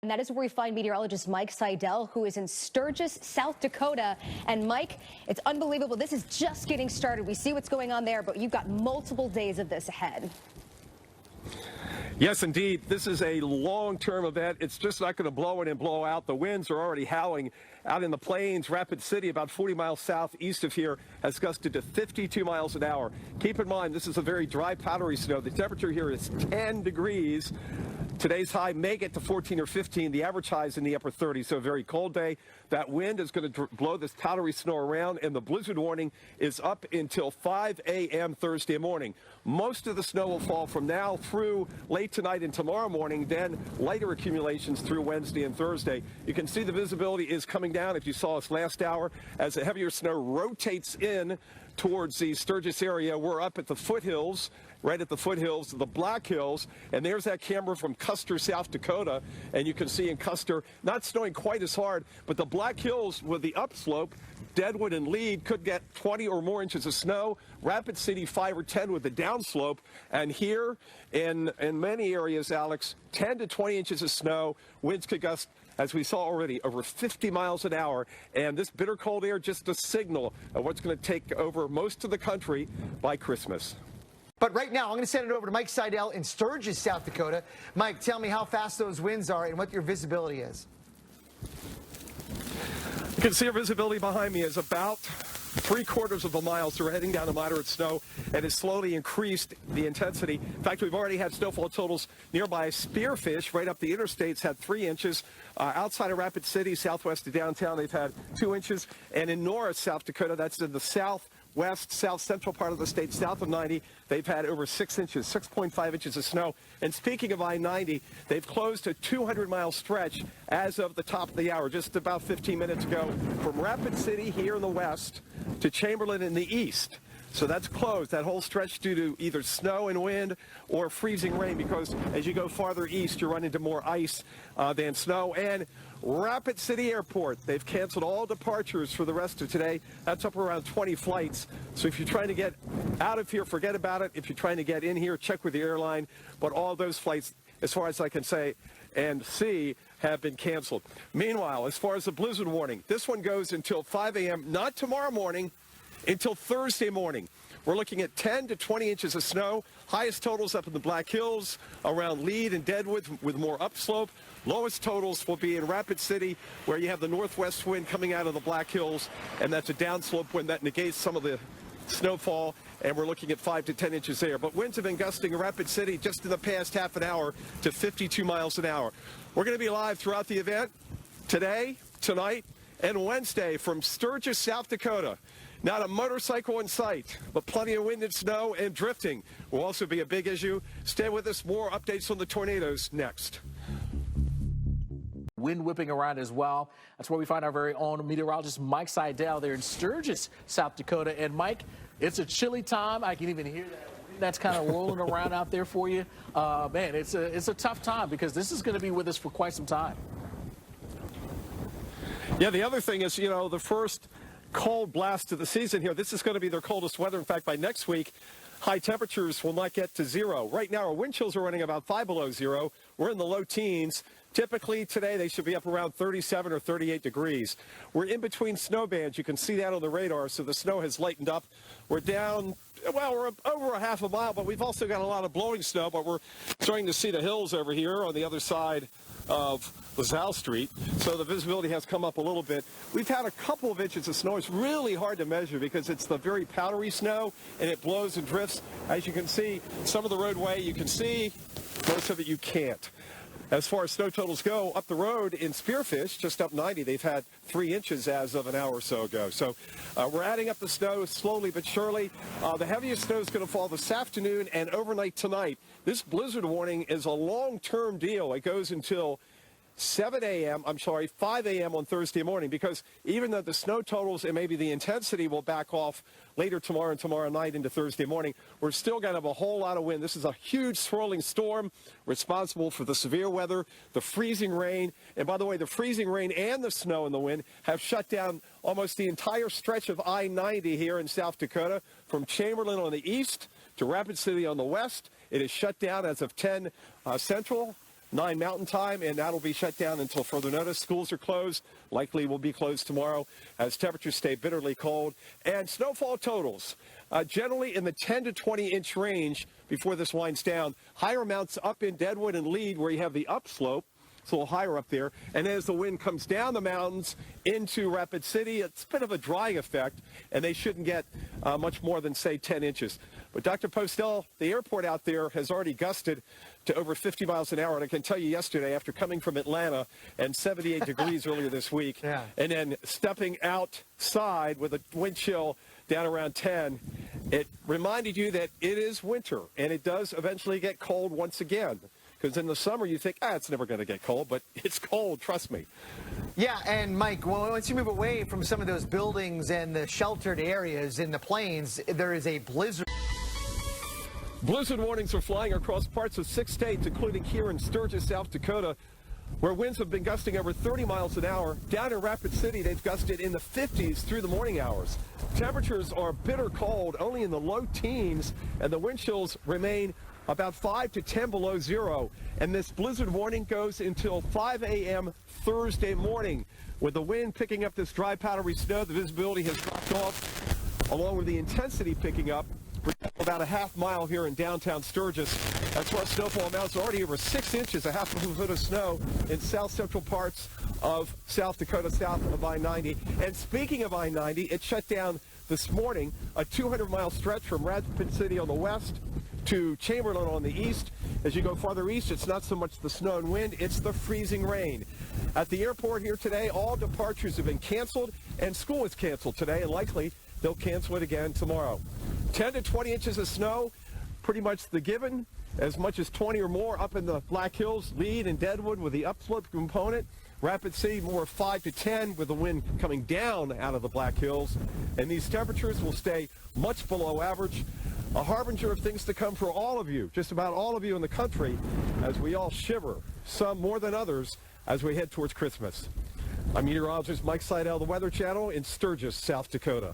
And that is where we find meteorologist Mike Seidel, who is in Sturgis, South Dakota. And Mike, it's unbelievable. This is just getting started. We see what's going on there, but you've got multiple days of this ahead. Yes, indeed. This is a long-term event. It's just not going to blow in and blow out. The winds are already howling out in the plains. Rapid City, about 40 miles southeast of here, has gusted to 52 miles an hour. Keep in mind, this is a very dry, powdery snow. The temperature here is 10 degrees. Today's high may get to 14 or 15. The average high is in the upper 30s, so a very cold day. That wind is going to blow this powdery snow around, and the blizzard warning is up until 5 a.m. Thursday morning. Most of the snow will fall from now through late tonight and tomorrow morning, then lighter accumulations through Wednesday and Thursday. You can see the visibility is coming down, if you saw us last hour, as the heavier snow rotates in towards the Sturgis area. We're up at the foothills, right at the foothills of the Black Hills, and there's that camera from Custer, South Dakota, and you can see in Custer, not snowing quite as hard, but the Black Hills with the upslope, Deadwood and Lead could get 20 or more inches of snow. Rapid City 5 or 10 with the downslope, and here in many areas, Alex, 10 to 20 inches of snow. Winds could gust, as we saw already, over 50 miles an hour. And this bitter cold air, just a signal of what's going to take over most of the country by Christmas. But right now, I'm going to send it over to Mike Seidel in Sturgis, South Dakota. Mike, tell me how fast those winds are and what your visibility is. You can see our visibility behind me is about 3/4 of a mile, so we're heading down to moderate snow, and it's slowly increased the intensity. In fact, we've already had snowfall totals nearby. Spearfish, right up the interstates, had 3 inches. Outside of Rapid City, southwest of downtown, they've had 2 inches. And in Norris, South Dakota, that's in the southwest, south central part of the state, south of 90, they've had over 6 inches, 6.5 inches of snow. And speaking of I-90, they've closed a 200-mile stretch as of the top of the hour, just about 15 minutes ago, from Rapid City here in the west to Chamberlain in the east. So that's closed, that whole stretch, due to either snow and wind or freezing rain, because as you go farther east, you run into more ice than snow. And Rapid City Airport, they've canceled all departures for the rest of today. That's up around 20 flights. So if you're trying to get out of here, forget about it. If you're trying to get in here, check with the airline. But all those flights, as far as I can say and see, have been canceled. Meanwhile, as far as the blizzard warning, this one goes until 5 a.m., not tomorrow morning, until Thursday morning. We're looking at 10 to 20 inches of snow. Highest totals up in the Black Hills, around Lead and Deadwood with more upslope. Lowest totals will be in Rapid City, where you have the northwest wind coming out of the Black Hills, and that's a downslope wind that negates some of the snowfall, and we're looking at 5 to 10 inches there. But winds have been gusting in Rapid City just in the past half an hour to 52 miles an hour. We're going to be live throughout the event today, tonight, and Wednesday from Sturgis, South Dakota. Not a motorcycle in sight, but plenty of wind and snow and drifting will also be a big issue. Stay with us. More updates on the tornadoes next. Wind whipping around as well. That's where we find our very own meteorologist Mike Seidel there in Sturgis, South Dakota. And Mike, it's a chilly time. I can even hear that wind that's kind of rolling around out there for you. Man, it's a tough time, because this is going to be with us for quite some time. Yeah, the other thing is, the first cold blast of the season here. This is going to be their coldest weather. In fact, by next week, high temperatures will not get to 0. Right now, our wind chills are running about 5 below 0. We're in the low teens. Typically, today, they should be up around 37 or 38 degrees. We're in between snow bands. You can see that on the radar, so the snow has lightened up. We're down, well, we're over a half a mile, but we've also got a lot of blowing snow, but we're starting to see the hills over here on the other side of LaSalle Street, so the visibility has come up a little bit. We've had a couple of inches of snow. It's really hard to measure because it's the very powdery snow, and it blows and drifts. As you can see, some of the roadway you can see, most of it you can't. As far as snow totals go, up the road in Spearfish, just up 90, they've had 3 inches as of an hour or so ago. So we're adding up the snow slowly but surely. The heaviest snow is going to fall this afternoon and overnight tonight. This blizzard warning is a long-term deal. It goes until 5 a.m. on Thursday morning, because even though the snow totals and maybe the intensity will back off later tomorrow and tomorrow night into Thursday morning, we're still going to have a whole lot of wind. This is a huge swirling storm responsible for the severe weather, the freezing rain. And by the way, the freezing rain and the snow and the wind have shut down almost the entire stretch of I-90 here in South Dakota, from Chamberlain on the east to Rapid City on the west. It is shut down as of 10 Central. 9 Mountain Time, and that'll be shut down until further notice. Schools are closed, likely will be closed tomorrow as temperatures stay bitterly cold. And snowfall totals, generally in the 10 to 20 inch range before this winds down. Higher amounts up in Deadwood and Lead where you have the upslope. It's a little higher up there. And as the wind comes down the mountains into Rapid City, it's a bit of a drying effect, and they shouldn't get much more than, say, 10 inches. But Dr. Postel, the airport out there has already gusted to over 50 miles an hour. And I can tell you yesterday, after coming from Atlanta and 78 degrees earlier this week, and then stepping outside with a wind chill down around 10, it reminded you that it is winter, and it does eventually get cold once again. Because in the summer, you think, it's never going to get cold, but it's cold, trust me. Yeah, and Mike, once you move away from some of those buildings and the sheltered areas in the plains, there is a blizzard. Blizzard warnings are flying across parts of 6 states, including here in Sturgis, South Dakota, where winds have been gusting over 30 miles an hour. Down in Rapid City, they've gusted in the 50s through the morning hours. Temperatures are bitter cold, only in the low teens, and the wind chills remain about 5 to 10 below zero. And this blizzard warning goes until 5 a.m. Thursday morning. With the wind picking up this dry, powdery snow, the visibility has dropped off, along with the intensity picking up. We're about a half mile here in downtown Sturgis. That's why snowfall amounts are already over 6 inches, a half of a foot of snow in south-central parts of South Dakota, south of I-90. And speaking of I-90, it shut down this morning a 200-mile stretch from Rapid City on the west to Chamberlain on the east. As you go farther east, it's not so much the snow and wind, it's the freezing rain. At the airport here today, all departures have been canceled, and school is canceled today, and likely they'll cancel it again tomorrow. 10 to 20 inches of snow, pretty much the given. As much as 20 or more up in the Black Hills, Lead and Deadwood with the upslope component. Rapid City more 5 to 10 with the wind coming down out of the Black Hills. And these temperatures will stay much below average. A harbinger of things to come for all of you, just about all of you in the country, as we all shiver, some more than others, as we head towards Christmas. I'm meteorologist Mike Seidel, the Weather Channel in Sturgis, South Dakota.